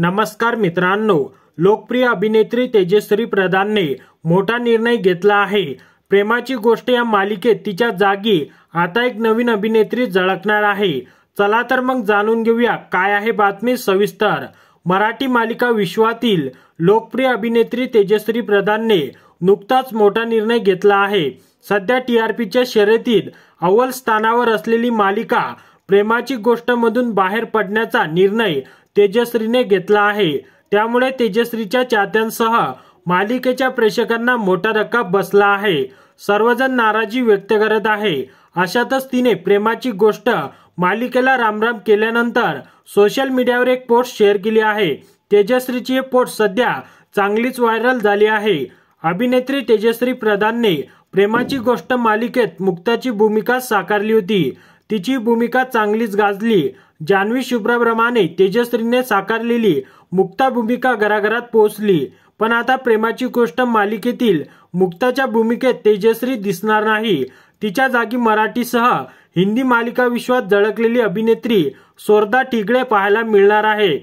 नमस्कार मित्रांनो, लोकप्रिय अभिनेत्री तेजश्री प्रधानने मोठा निर्णय घेतला आहे। प्रेमाची गोष्ट या मालिकेत तिच्या जागी आता एक नवीन अभिनेत्री झळकणार आहे। चला तर मग जाणून घेऊया काय आहे बातमी सविस्तर। मराठी मालिका विश्वातील लोकप्रिय अभिनेत्री तेजश्री प्रधानने नुकताच मोठा निर्णय घेतला आहे। सध्या टीआरपीच्या शर्यतीत अव्वल स्थानावर असलेली मालिका प्रेमाची गोष्ट मधून बाहेर पडण्याचा निर्णय तेजश्रीने घेतला आहे। त्यामुळे तेजश्रीच्या चाहत्यांसह मालिकेच्या प्रेक्षकांना मोठा धक्का बसला आहे। सर्वजण नाराजी व्यक्त करत आहे। अशातच तिने प्रेमाची गोष्ट मालिकेला रामराम केल्यानंतर सोशल मीडियावर एक पोस्ट शेअर केली आहे। तेजश्रीची ही पोस्ट सध्या चांगलीच व्हायरल झाली आहे। अभिनेत्री तेजश्री प्रधानने प्रेमाची गोष्ट मालिकेत मुक्ताची भूमिका साकारली होती। तिची भूमिका चांगलीच गाजली। जान्हवी शुभ्राप्रमाणे तेजश्रीने साकारलेली मुक्ता भूमिका घराघरात पोहोचली। पण आता प्रेमाची गोष्ट मालिकेतील मुक्ताच्या भूमिकेत तेजश्री दिसणार नाही। तिच्या जागी मराठीसह हिंदी मालिका विश्वात झळकलेली अभिनेत्री सोरदा ठिगळे पाहायला मिळणार आहे।